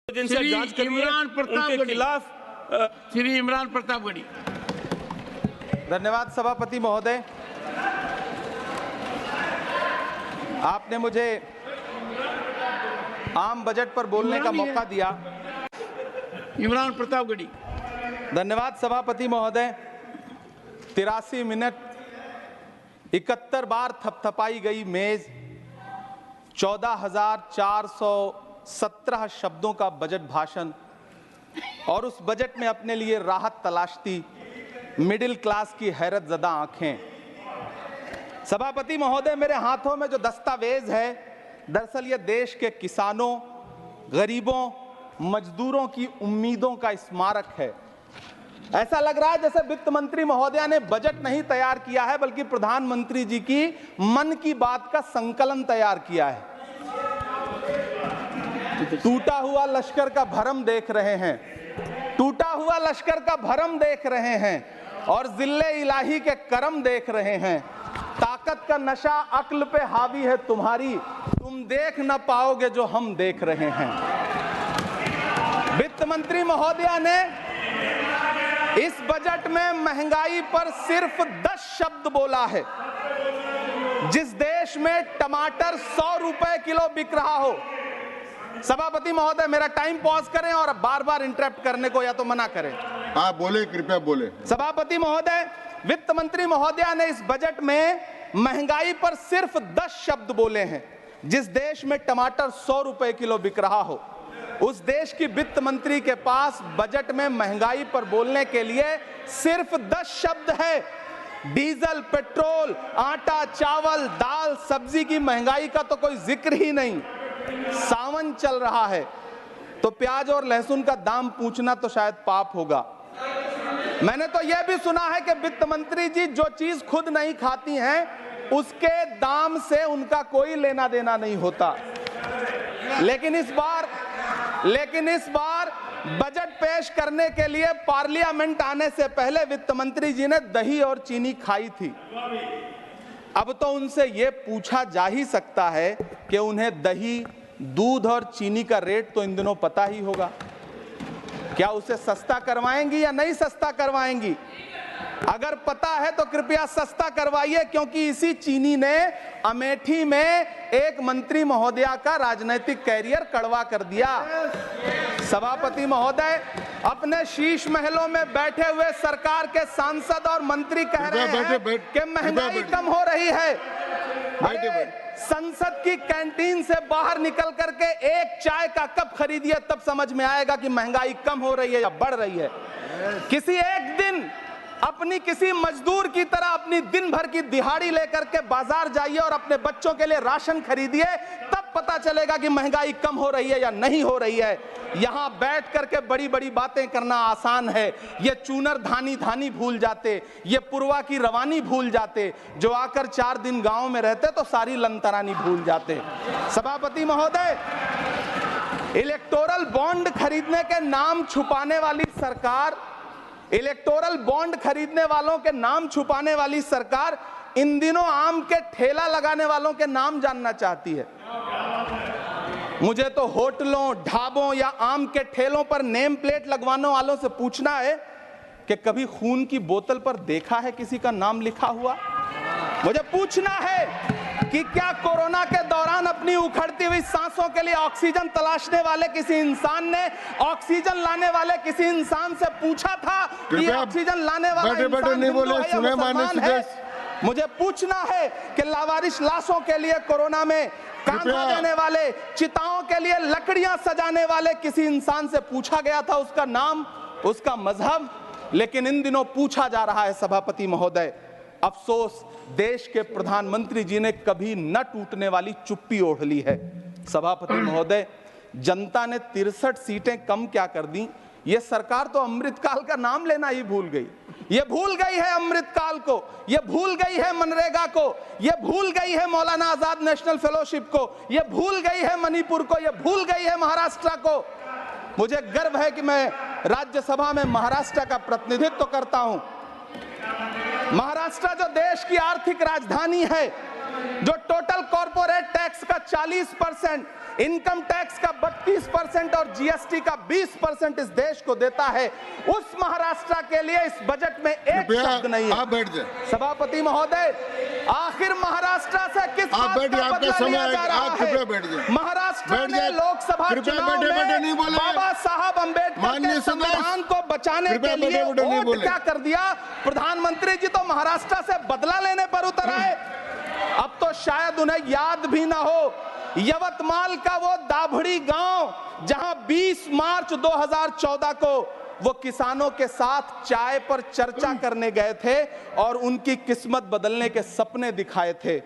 श्री जांच करिए इमरान प्रताप उनके गढ़ी। खिलाफ। श्री इमरान प्रताप गढ़ी। धन्यवाद सभापति महोदय, आपने मुझे आम बजट पर बोलने का मौका दिया। इमरान प्रताप गढ़ी। धन्यवाद सभापति महोदय। 83 मिनट 71 बार थपथपाई गई मेज, 14,417 शब्दों का बजट भाषण और उस बजट में अपने लिए राहत तलाशती मिडिल क्लास की हैरतजदा आंखें। सभापति महोदय, मेरे हाथों में जो दस्तावेज है, दरअसल ये देश के किसानों, गरीबों, मजदूरों की उम्मीदों का स्मारक है। ऐसा लग रहा है जैसे वित्त मंत्री महोदया ने बजट नहीं तैयार किया है, बल्कि प्रधानमंत्री जी की मन की बात का संकलन तैयार किया है। टूटा हुआ लश्कर का भरम देख रहे हैं, टूटा हुआ लश्कर का भरम देख रहे हैं और जिल्ले इलाही के करम देख रहे हैं। ताकत का नशा अक्ल पे हावी है तुम्हारी, तुम देख न पाओगे जो हम देख रहे हैं। वित्त मंत्री महोदया ने इस बजट में महंगाई पर सिर्फ 10 शब्द बोला है। जिस देश में टमाटर 100 रुपए किलो बिक रहा हो, सभापति महोदय मेरा टाइम पॉज करें और बार बार इंटरप्ट करने को या तो मना करें। हाँ बोले, कृपया बोले। सभापति महोदय, वित्त मंत्री महोदया ने इस बजट में महंगाई पर सिर्फ 10 शब्द बोले हैं। जिस देश में टमाटर 100 रुपए किलो बिक रहा हो, उस देश की वित्त मंत्री के पास बजट में महंगाई पर बोलने के लिए सिर्फ 10 शब्द है। डीजल, पेट्रोल, आटा, चावल, दाल, सब्जी की महंगाई का तो कोई जिक्र ही नहीं। सावन चल रहा है तो प्याज और लहसुन का दाम पूछना तो शायद पाप होगा। मैंने तो यह भी सुना है कि वित्त मंत्री जी जो चीज खुद नहीं खाती हैं, उसके दाम से उनका कोई लेना देना नहीं होता। लेकिन इस बार बजट पेश करने के लिए पार्लियामेंट आने से पहले वित्त मंत्री जी ने दही और चीनी खाई थी। अब तो उनसे यह पूछा जा ही सकता है कि उन्हें दही, दूध और चीनी का रेट तो इन दिनों पता ही होगा। क्या उसे सस्ता करवाएंगी या नहीं सस्ता करवाएंगी? अगर पता है तो कृपया सस्ता करवाइए, क्योंकि इसी चीनी ने अमेठी में एक मंत्री महोदया का राजनीतिक कैरियर कड़वा कर दिया। सभापति महोदय, अपने शीश महलों में बैठे हुए सरकार के सांसद और मंत्री कह रहे हैं कि महंगाई कम हो रही है। संसद की कैंटीन से बाहर निकल करके एक चाय का कप खरीदिए, तब समझ में आएगा कि महंगाई कम हो रही है या बढ़ रही है। किसी एक दिन अपनी किसी मजदूर की तरह अपनी दिन भर की दिहाड़ी लेकर के बाजार जाइए और अपने बच्चों के लिए राशन खरीदिए, तब पता चलेगा कि महंगाई कम हो रही है या नहीं हो रही है। यहां बैठ करके बड़ी बड़ी बातें करना आसान है। ये चूनर धानी धानी भूल जाते, ये पुरवा की रवानी भूल जाते, जो आकर 4 दिन गांव में रहते तो सारी लंतरानी भूल जाते। सभापति महोदय, इलेक्टोरल बॉन्ड खरीदने के नाम छुपाने वाली सरकार, इलेक्टोरल बॉन्ड खरीदने वालों के नाम छुपाने वाली सरकार इन दिनों आम के ठेला लगाने वालों के नाम जानना चाहती है। मुझे तो होटलों, ढाबों या आम के ठेलों पर नेम प्लेट लगवाने वालों से पूछना है कि कभी खून की बोतल पर देखा है किसी का नाम लिखा हुआ? मुझे पूछना है कि क्या कोरोना के दौरान अपनी उखड़ती हुई सांसों के लिए ऑक्सीजन तलाशने वाले किसी इंसान ने ऑक्सीजन लाने वाले किसी इंसान से पूछा था कि ऑक्सीजन लाने वाला इंसान हिंदू है या मुसलमान है? मुझे पूछना है कि लावारिश लाशों के लिए कोरोना में कांधा देने वाले, चिताओं के लिए लकड़ियां सजाने वाले किसी इंसान से पूछा गया था उसका नाम, उसका मजहब? लेकिन इन दिनों पूछा जा रहा है। सभापति महोदय, अफसोस देश के प्रधानमंत्री जी ने कभी न टूटने वाली चुप्पी ओढ़ ली है। सभापति महोदय, जनता ने 63 सीटें कम क्या कर दी, ये सरकार तो अमृतकाल का नाम लेना ही भूल गई। ये भूल गई है अमृतकाल को, ये भूल गई है मनरेगा को, ये भूल गई है मौलाना आजाद नेशनल फेलोशिप को, ये भूल गई है मणिपुर को, ये भूल गई है महाराष्ट्र को। मुझे गर्व है कि मैं राज्यसभा में महाराष्ट्र का प्रतिनिधित्व करता हूं। महाराष्ट्र जो देश की आर्थिक राजधानी है, जो टोटल कॉर्पोरेट टैक्स का 40%, इनकम टैक्स का 32% और जीएसटी का 20% इस देश को देता है, उस महाराष्ट्र के लिए इस बजट में एक शब्द नहीं है। आप बैठ जाए। सभापति महोदय, आखिर महाराष्ट्र से किस बात का बदला लिया जा रहा आप है? कृपया बैठ जाए। महाराष्ट्र बैठ ने जाए। लोकसभा कृपया चुनाव बैठे नहीं में बोले। बाबा साहब अंबेडकर माननीय के संविधान को बचाने के लिए नहीं वोट बोले। क्या कर दिया? प्रधानमंत्री जी तो महाराष्ट्र से बदला लेने पर उतर आए। अब तो शायद उन्हें याद भी ना हो यवतमाल का वो दाभड़ी गांव जहां 20 मार्च 2014 को वो किसानों के साथ चाय पर चर्चा करने गए थे और उनकी किस्मत बदलने के सपने दिखाए थे।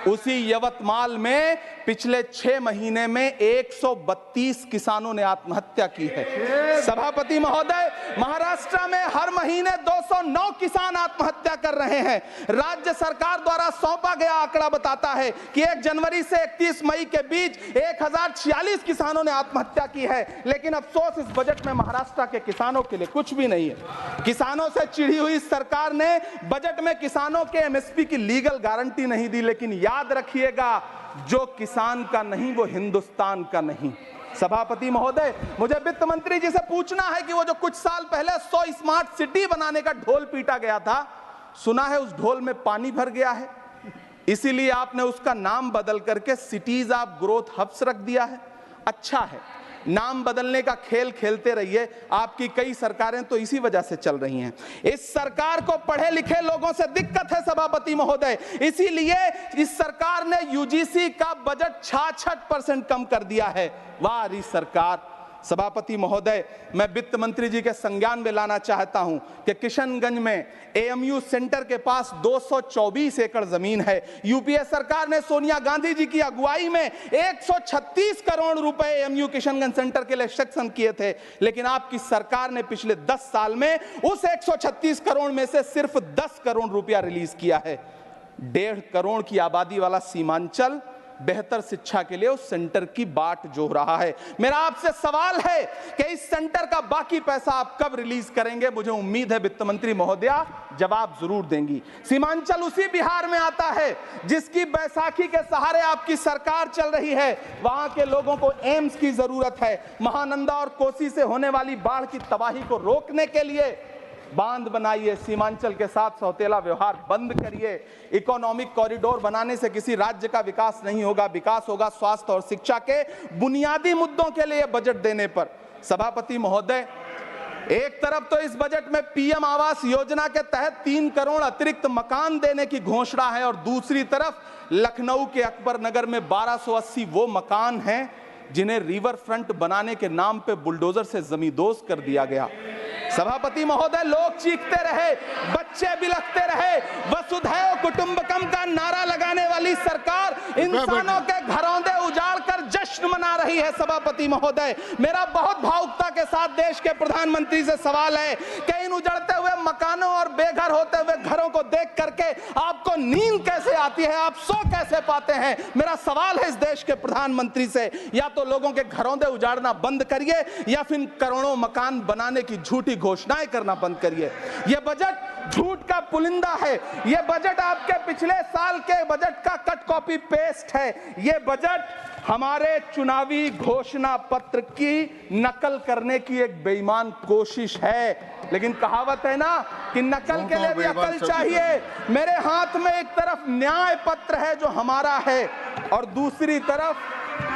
उसी यवतमाल में पिछले 6 महीने में 132 किसानों ने आत्महत्या की है। सभापति महोदय, महाराष्ट्र में हर महीने 209 किसान आत्महत्या कर रहे हैं। राज्य सरकार द्वारा सौंपा गया आंकड़ा बताता है कि 1 जनवरी से 31 मई के बीच 1046 किसानों ने आत्महत्या की है। लेकिन अफसोस, इस बजट में महाराष्ट्र के किसानों के लिए कुछ भी नहीं है। किसानों से चिढ़ी हुई सरकार ने बजट में किसानों के एमएसपी की लीगल गारंटी नहीं दी। लेकिन याद रखिएगा, जो किसान का नहीं वो हिंदुस्तान का नहीं। सभापति महोदय, मुझे वित्त मंत्री जी से पूछना है कि वो जो कुछ साल पहले 100 स्मार्ट सिटी बनाने का ढोल पीटा गया था, सुना है उस ढोल में पानी भर गया है, इसीलिए आपने उसका नाम बदल करके सिटीज ऑफ ग्रोथ हब्स रख दिया है। अच्छा है, नाम बदलने का खेल खेलते रहिए। आपकी कई सरकारें तो इसी वजह से चल रही हैं। इस सरकार को पढ़े लिखे लोगों से दिक्कत है सभापति महोदय, इसीलिए इस सरकार ने यूजीसी का बजट 66% कम कर दिया है। वाह री सरकार। सभापति महोदय, मैं वित्त मंत्री जी के संज्ञान में लाना चाहता हूं कि किशनगंज में एएमयू सेंटर के पास 224 एकड़ जमीन है। यूपीए सरकार ने सोनिया गांधी जी की अगुवाई में 136 करोड़ रुपए एएमयू किशनगंज सेंटर के लिए सेक्शन किए थे। लेकिन आपकी सरकार ने पिछले 10 साल में उस 136 करोड़ में से सिर्फ 10 करोड़ रुपया रिलीज किया है। 1.5 करोड़ की आबादी वाला सीमांचल बेहतर शिक्षा के लिए उस सेंटर की बाट जोह रहा है। मेरा आपसे सवाल है कि इस सेंटर का बाकी पैसा आप कब रिलीज करेंगे? मुझे उम्मीद है वित्त मंत्री महोदया जवाब जरूर देंगी। सीमांचल उसी बिहार में आता है जिसकी बैसाखी के सहारे आपकी सरकार चल रही है। वहां के लोगों को एम्स की जरूरत है। महानंदा और कोसी से होने वाली बाढ़ की तबाही को रोकने के लिए बांध बनाइए, सीमांचल के साथ सौतेला व्यवहार बंद करिए। इकोनॉमिक कॉरिडोर बनाने से किसी राज्य का विकास नहीं होगा। विकास होगा स्वास्थ्य और शिक्षा के बुनियादी मुद्दों के लिए बजट देने पर। सभापति महोदय, एक तरफ तो इस बजट में पीएम आवास योजना के तहत 3 करोड़ अतिरिक्त मकान देने की घोषणा है और दूसरी तरफ लखनऊ के अकबर नगर में 1280 वो मकान हैं जिन्हें रिवर फ्रंट बनाने के नाम पे बुलडोजर से जमींदोज कर दिया गया। सभापति महोदय, लोग चीखते रहे, बच्चे बिलखते रहे, वसुधैव कुटुंबकम का नारा लगाने वाली सरकार इंसानों के घरौंदे उजाड़ कर जश्न मना रही है। सभापति महोदय, मेरा बहुत भावुकता के साथ देश के प्रधानमंत्री से सवाल है कि इन उजड़ते हुए मकानों और बेघर होते हुए घरों को देख करके आपको नींद कैसे आती है? आप सो कैसे पाते हैं? मेरा सवाल है इस देश के प्रधानमंत्री से, या तो लोगों के घरौंदे उजाड़ना बंद करिए या फिर करोड़ों मकान बनाने की झूठी घोषणाएं करना बंद करिए। यह बजट झूठ का पुलिंदा है। यह बजट आपके पिछले साल के बजट का कट कॉपी पेस्ट है। यह बजट हमारे चुनावी घोषणा पत्र की नकल करने की एक बेईमान कोशिश है। लेकिन कहावत है ना कि नकल के लिए भी अकल चाहिए। मेरे हाथ में एक तरफ न्याय पत्र है जो हमारा है और दूसरी तरफ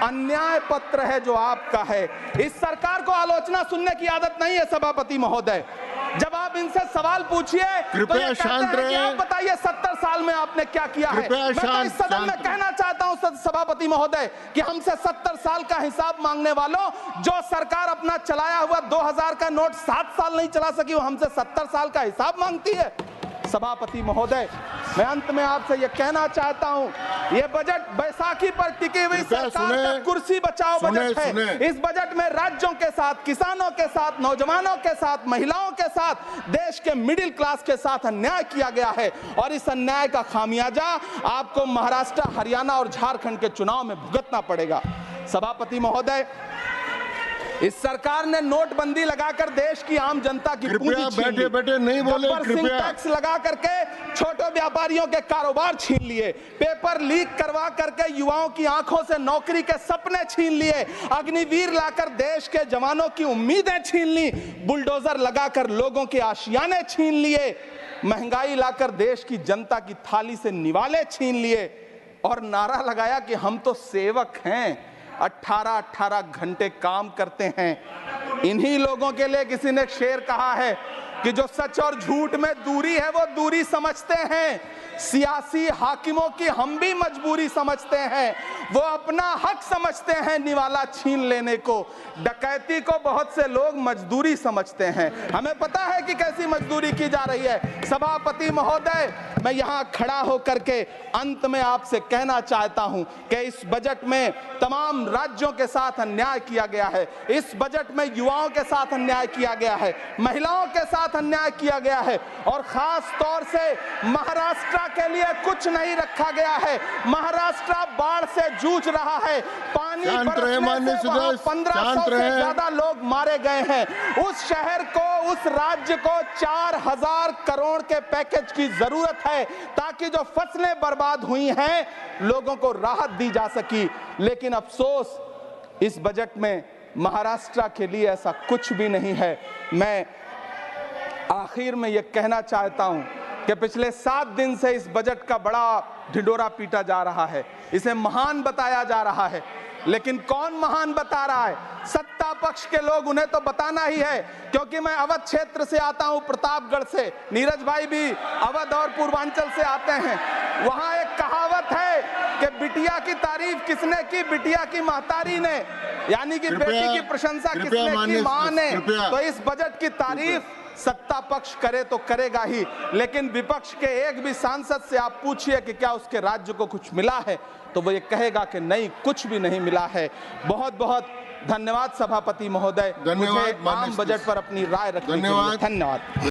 अन्याय पत्र है जो आपका है। इस सरकार को आलोचना सुनने की आदत नहीं है सभापति महोदय। जब आप इनसे सवाल पूछिए तो ये कहते हैं कि आप बताइए 70 साल में आपने क्या किया है। मैं तो इस सदन में कहना चाहता हूं सभापति महोदय कि हमसे 70 साल का हिसाब मांगने वालों, जो सरकार अपना चलाया हुआ 2000 का नोट 7 साल नहीं चला सकी, वो हमसे 70 साल का हिसाब मांगती है। सभापति महोदय, मैं अंत में आपसे यह कहना चाहता हूं, यह बजट बैसाखी पर टिकी हुई सरकार का कुर्सी बचाओ बजट है। इस बजट में राज्यों के साथ, किसानों के साथ, नौजवानों के साथ, महिलाओं के साथ, देश के मिडिल क्लास के साथ अन्याय किया गया है और इस अन्याय का खामियाजा आपको महाराष्ट्र, हरियाणा और झारखंड के चुनाव में भुगतना पड़ेगा। सभापति महोदय, इस सरकार ने नोटबंदी लगाकर देश की आम जनता की पूंजी कृपया छीन ली। बैठे बैठे नहीं बोले, गब्बर सिंह कृपया। टैक्स लगा करके छोटे व्यापारियों के कारोबार छीन लिए, पेपर लीक करवा करके युवाओं की आंखों से नौकरी के सपने छीन लिए, अग्निवीर लाकर देश के जवानों की उम्मीदें छीन ली, बुलडोजर लगाकर लोगों के आशियाने छीन लिए, महंगाई लाकर देश की जनता की थाली से निवाले छीन लिए और नारा लगाया कि हम तो सेवक हैं, 18-18 घंटे काम करते हैं। इन्हीं लोगों के लिए किसी ने शेर कहा है कि जो सच और झूठ में दूरी है वो दूरी समझते हैं, सियासी हाकिमों की हम भी मजबूरी समझते हैं, वो अपना हक समझते हैं निवाला छीन लेने को, डकैती को बहुत से लोग मजदूरी समझते हैं। हमें पता है कि कैसी मजदूरी की जा रही है। सभापति महोदय, मैं यहाँ खड़ा होकर के अंत में आपसे कहना चाहता हूं कि इस बजट में तमाम राज्यों के साथ अन्याय किया गया है, इस बजट में युवाओं के साथ अन्याय किया गया है, महिलाओं के साथ अन्याय किया गया है और खास तौर से महाराष्ट्र के लिए कुछ नहीं रखा गया है। महाराष्ट्र बाढ़ से जूझ रहा है, पानी बरसने से वहां 1500 से ज्यादा लोग मारे गए हैं। उस शहर को, उस राज्य को 4000 करोड़ के पैकेज की जरूरत है ताकि जो फसलें बर्बाद हुई हैं लोगों को राहत दी जा सकी। लेकिन अफसोस इस बजट में महाराष्ट्र के लिए ऐसा कुछ भी नहीं है। मैं आखिर में यह कहना चाहता हूं कि पिछले 7 दिन से इस बजट का बड़ा ढिंढोरा पीटा जा रहा है, इसे महान बताया जा रहा है, लेकिन कौन महान बता रहा है? सत्ता पक्ष के लोग, उन्हें तो बताना ही है। क्योंकि मैं अवध क्षेत्र से आता हूं, प्रतापगढ़ से, नीरज भाई भी अवध और पूर्वांचल से आते हैं। वहां एक कहावत है कि बिटिया की तारीफ किसने की? बिटिया की महतारी ने, यानी कि बेटी की प्रशंसा किसने की? मां ने। तो इस बजट की तारीफ सत्ता पक्ष करे तो करेगा ही, लेकिन विपक्ष के एक भी सांसद से आप पूछिए कि क्या उसके राज्य को कुछ मिला है, तो वो ये कहेगा कि नहीं, कुछ भी नहीं मिला है। बहुत बहुत धन्यवाद सभापति महोदय, मुझे आम बजट पर अपनी राय रखने के लिए। धन्यवाद।